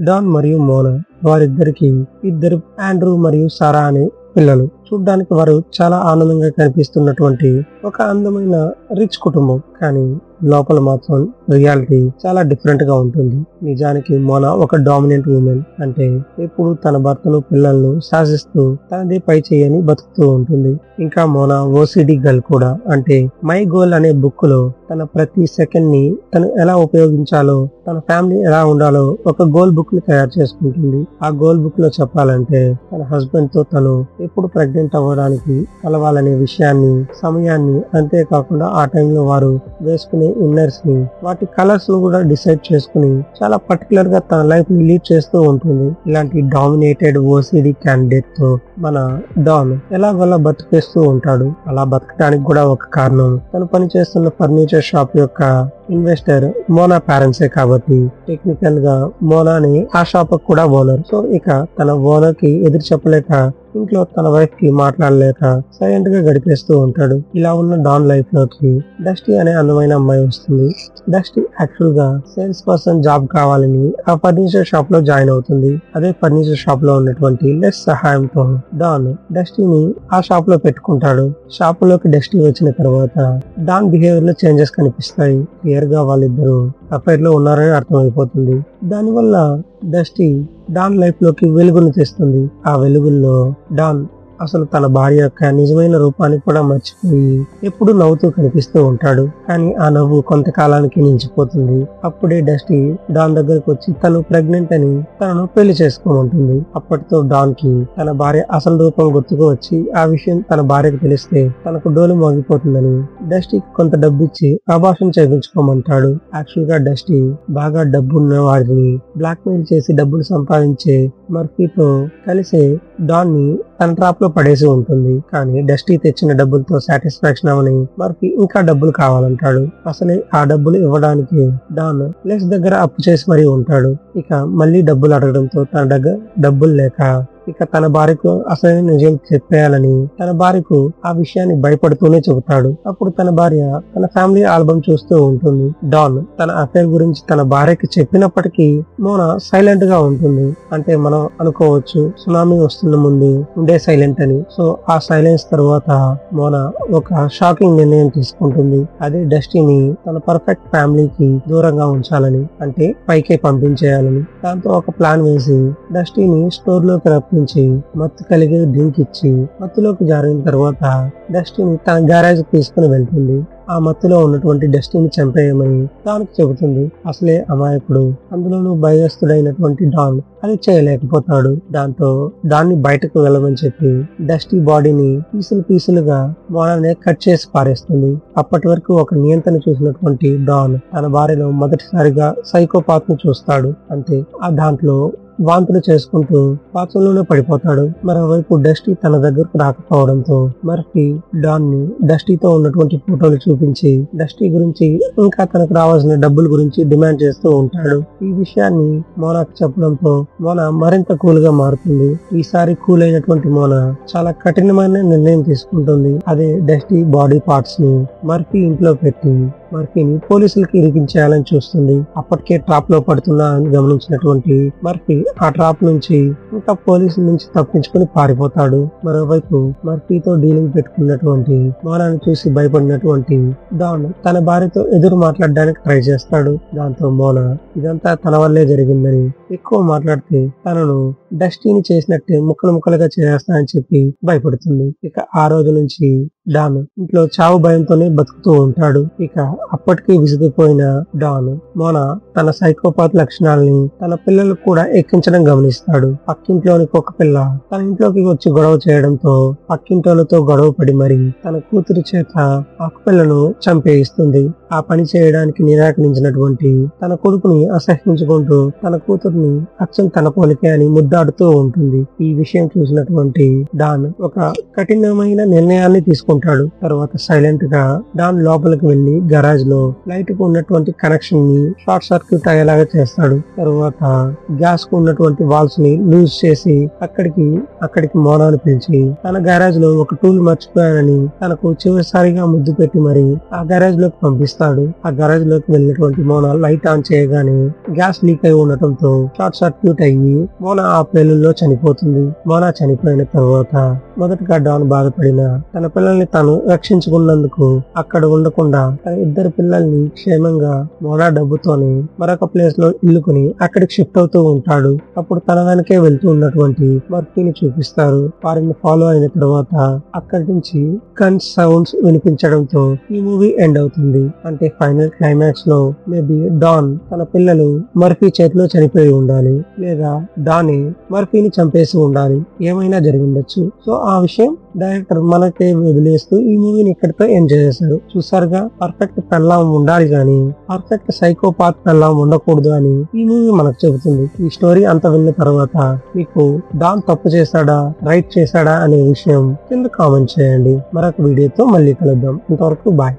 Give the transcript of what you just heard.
Don మరియు మోనా వారిద్దరికి ఇద్దరు Andrew మరియు సారా అనే పిల్లలు. చూడ్డానికి వారు చాలా ఆనందంగా కనిపిస్తున్నటువంటి ఒక అందమైన రిచ్ కుటుంబం. కానీ లోపల మాత్రం రియాలిటీ చాలా డిఫరెంట్ గా ఉంటుంది. నిజానికి మోనా ఒక డామినెంట్ ఉమెన్. అంటే ఎప్పుడు తన భర్తను పిల్లలను శాసిస్తూ తనదే పై చేయని బతుకుతూ ఉంటుంది. ఇంకా మోనా ఓసిడి గర్ల్ కూడా. అంటే మై గోల్ అనే బుక్ లో తన ప్రతి సెకండ్ ని తను ఎలా ఉపయోగించాలో, తన ఫ్యామిలీ ఎలా ఉండాలో ఒక గోల్ బుక్ ని తయారు చేసుకుంటుంది. ఆ గోల్ బుక్ లో చెప్పాలంటే తన హస్బెండ్ తో తను ఎప్పుడు ప్రెగ్నెంట్ అవ్వడానికి కలవాలనే విషయాన్ని, సమయాన్ని, అంతేకాకుండా ఆ టైంలో వారు వేసుకునే ఇన్నర్స్ ని, వాటి కలర్స్ ను కూడా డిసైడ్ చేసుకుని చాలా పర్టికులర్ గా తన లైఫ్ ని లీడ్ చేస్తూ ఉంటుంది. ఇలాంటి డామినేటెడ్ ఓసిడి క్యాండిడేట్ తో మన డాన్ ఎలాగోలా బతికేస్తూ ఉంటాడు. అలా బతకడానికి కూడా ఒక కారణం తను పనిచేస్తున్న ఫర్నిచర్ షాప్ యొక్క ఇన్వెస్టర్ మోనా పేరెంట్సే కాబట్టి టెక్నికల్ గా మోనాని ఆ షాప్ కూడా ఓనర్. సో ఇక తన ఓనర్ కి ఎదురు చెప్పలేక ఇంట్లో తన వైఫ్ కి మాట్లాడలేక సైలెంట్ గా గడిపేస్తూ ఉంటాడు. ఇలా ఉన్న డాన్ లైఫ్ లోకి డస్టీ అనే అందమైన అమ్మాయి వస్తుంది. డస్టీ యాక్చువల్ గా సేల్స్ పర్సన్ జాబ్ కావాలని ఆ ఫర్నిచర్ షాప్ లో జాయిన్ అవుతుంది. అదే ఫర్నిచర్ షాప్ లో ఉన్నటువంటి లెస్ సహాయంతో డాన్ డస్టీని ఆ షాప్ లో పెట్టుకుంటాడు. షాప్ లోకి డస్టీ వచ్చిన తర్వాత డాన్ బిహేవియర్ లో చేంజెస్ కనిపిస్తాయి. క్లియర్ గా వాళ్ళిద్దరు అఫైర్ లో ఉన్నారని అర్థమైపోతుంది. దానివల్ల డస్టీ డాన్ లైఫ్ లోకి వెలుగును తెస్తుంది. ఆ వెలుగుల్లో డాన్ అసలు తన భార్య యొక్క నిజమైన రూపాన్ని కూడా మర్చిపోయి ఎప్పుడు నవ్వుతూ కనిపిస్తూ ఉంటాడు. కానీ ఆ నవ్వు కొంతకాలానికి నిలిచిపోతుంది. అప్పుడే డస్టీ డాన్ దగ్గరకు వచ్చి తను ప్రెగ్నెంట్ అని తనను పెళ్లి చేసుకోమంటుంది. అప్పటితో డాన్ కి తన భార్య అసలు రూపం గుర్తుకు వచ్చి ఆ విషయం తన భార్యకు తెలిస్తే తనకు డోలు మోగిపోతుందని డస్టీకి కొంత డబ్బు ఇచ్చి అబార్షన్ చేయించుకోమంటాడు. యాక్చువల్ గా డస్టీ బాగా డబ్బున్న వారిని బ్లాక్ మెయిల్ చేసి డబ్బులు సంపాదించే మర్ఫీతో కలిసి డాన్ ని తన ట్రాప్ లో పడేసి ఉంటుంది. కానీ డస్టీ తెచ్చిన డబ్బులతో సాటిస్ఫాక్షన్ అవని మర్ఫీ ఇంకా డబ్బులు కావాలంటాడు. అసలే ఆ డబ్బులు ఇవ్వడానికి డాన్ లెస్ దగ్గర అప్పు చేసి మరీ ఉంటాడు. ఇక మళ్ళీ డబ్బులు అడగడంతో తన దగ్గర డబ్బులు లేక ఇక తన భార్యకు అసలైన నిజం చెప్పేయాలని తన భార్యకు ఆ విషయాన్ని భయపడుతూనే చెబుతాడు. అప్పుడు తన భార్య తన ఫ్యామిలీ ఆల్బమ్ చూస్తూ ఉంటుంది. డాన్ తన అఫైర్ గురించి తన భార్యకి చెప్పినప్పటికీ మోనా సైలెంట్ గా ఉంటుంది. అంటే మనం అనుకోవచ్చు సునామీ వస్తున్న ముందు ఉండే సైలెంట్ అని. సో ఆ సైలెన్స్ తర్వాత మోనా ఒక షాకింగ్ నిర్ణయం తీసుకుంటుంది. అదే డస్టీని తన పర్ఫెక్ట్ ఫ్యామిలీకి దూరంగా ఉంచాలని, అంటే పైకే పంపించేయాలని. దాంతో ఒక ప్లాన్ వేసి డస్టీని స్టోర్ లోకి రప్పించి మత్తు కలిగే డ్రింక్ ఇచ్చి మత్తులోకి జారిన తర్వాత డస్టీని తన గ్యారేజ్ తీసుకుని వెళ్తుంది. ఆ మత్తులో ఉన్నటువంటి డస్టీని చంపేయమని డాన్కి చెబుతుంది. అసలే అమాయకుడు, అందులోనూ భయస్తుడైనటువంటి డాన్ అది చేయలేకపోతాడు. దాంతో డాన్ని బయటకు వెళ్ళమని చెప్పి డస్టీ బాడీని పీసులుగా మోనానే కట్ చేసి పారేస్తుంది. అప్పటి వరకు ఒక నియంత్రణ చూసినటువంటి డాన్ తన భార్యలో మొదటిసారిగా సైకోపాత్ ను చూస్తాడు. అంతే ఆ దాంట్లో వాంతులు చేసుకుంటూ బాత్రూంలోనే పడిపోతాడు. మరోవైపు డస్టీ తన దగ్గరకు రాకపోవడంతో మర్ఫీ డాన్ ని డస్టీతో ఉన్నటువంటి ఫోటోలు చూపించి డస్టీ గురించి ఇంకా తనకు రావాల్సిన డబ్బుల గురించి డిమాండ్ చేస్తూ ఉంటాడు. ఈ విషయాన్ని మోనాకు చెప్పడంతో మోనా మరింత కూల్ గా మారుతుంది. ఈసారి కూల్ అయినటువంటి మోనా చాలా కఠినమైన నిర్ణయం తీసుకుంటుంది. అదే డస్టీ బాడీ పార్ట్స్ ని మర్ఫీ ఇంట్లో పెట్టి మర్ఫీని పోలీసులకి ఇరికించేయాలని చూస్తుంది. అప్పటికే ట్రాప్ లో పడుతున్నా అని గమనించినటువంటి మర్ఫీ ఆ ట్రాప్ నుంచి ఇంకా పోలీసుల నుంచి తప్పించుకుని పారిపోతాడు. మరోవైపు మర్ఫీతో డీలింగ్ పెట్టుకున్నటువంటి మోనాను చూసి భయపడినటువంటి డాన్ తన భార్యతో ఎదురు మాట్లాడడానికి ట్రై చేస్తాడు. దాంతో మోనా ఇదంతా తన వల్లే జరిగిందని, ఎక్కువ మాట్లాడితే తనను డస్టీని చేసినట్టే ముక్కలుగా చేస్తా అని చెప్పి భయపడుతుంది. ఇక ఆ రోజు నుంచి డాన్ ఇంట్లో చావు భయంతోనే బతుకుతూ ఉంటాడు. ఇక అప్పటికీ విసిగిపోయిన డాన్ మోనా తన సైకోపాత్ లక్షణాలని తన పిల్లలకు కూడా ఎక్కించడం గమనిస్తాడు. పక్కింట్లోని ఒక పిల్ల తన ఇంట్లోకి వచ్చి గొడవ చేయడంతో పక్కింటోళ్ళతో గొడవ పడి మరి తన కూతురు చేత ఆ పిల్లను చంపేయిస్తుంది. ఆ పని చేయడానికి నిరాకరించినటువంటి తన కొడుకుని అసహించుకుంటూ తన కూతురు ని అచ్చం తన పోలికే అని ముద్దాడుతూ ఉంటుంది. ఈ విషయం చూసినటువంటి డాన్ ఒక కఠినమైన నిర్ణయాన్ని తీసుకుంటాడు. తర్వాత సైలెంట్ గా డాన్ లోపలికి వెళ్లి గరాజ్ లో లైట్ కు ఉన్నటువంటి కనెక్షన్ ని షార్ట్ సర్క్యూట్ అయ్యేలాగా చేస్తాడు. తర్వాత గ్యాస్ కు ఉన్నటువంటి వాల్స్ ని లూజ్ చేసి అక్కడికి మోనాను పిలిచి తన గ్యారేజ్ లో ఒక టూల్ మర్చిపోయానని తనకు చివరిసారిగా ముద్దు పెట్టి మరి ఆ గ్యారేజ్ లోకి పంపిస్తాడు. ఆ గ్యారేజ్ లోకి వెళ్ళినటువంటి మోనా లైట్ ఆన్ చేయగానే గ్యాస్ లీక్ అయి ఉండటంతో షార్ట్ సర్క్యూట్ అయ్యి మోనా ఆ పేలుల్లో చనిపోతుంది. మోనా చనిపోయిన తర్వాత మొదటగా డాన్ బాధపడిన తన పిల్లల్ని తాను రక్షించుకున్నందుకు అక్కడ ఉండకుండా తన ఇద్దరు పిల్లల్ని క్షేమంగా మోనా డబ్బుతోని మరొక ప్లేస్ లో ఇల్లుకుని అక్కడికి షిఫ్ట్ అవుతూ ఉంటాడు. అప్పుడు తన వెనకే వెళ్తూ ఉన్నటువంటి మర్ఫీని చూపిస్తారు. వారిని ఫాలో అయిన తర్వాత అక్కడి నుంచి గన్ సౌండ్స్ వినిపించడంతో ఈ మూవీ ఎండ్ అవుతుంది. అంటే ఫైనల్ క్లైమాక్స్ లో మేబీ డాన్ తన పిల్లలు మర్ఫీ చేతిలో చనిపోయి ఉండాలి, లేదా డానే మర్ఫీని చంపేసి ఉండాలి. ఏమైనా జరిగిండొచ్చు. సో ఆ విషయం డైరెక్టర్ మనకే వదిలేస్తూ ఈ మూవీని ఇక్కడితో ఎంజాయ్ చేశారు. చూసారుగా, పర్ఫెక్ట్ పెళ్ళాం ఉండాలి గాని పర్ఫెక్ట్ సైకోపాత్ పెళ్ళాం ఉండకూడదు అని ఈ మూవీ మనకు చెబుతుంది. ఈ స్టోరీ అంత విన్న తర్వాత మీకు డాన్ తప్పు చేశాడా రైట్ చేశాడా అనే విషయం కింద కామెంట్ చేయండి. మరొక వీడియోతో మళ్ళీ కలుద్దాం. ఇంతవరకు బాయ్.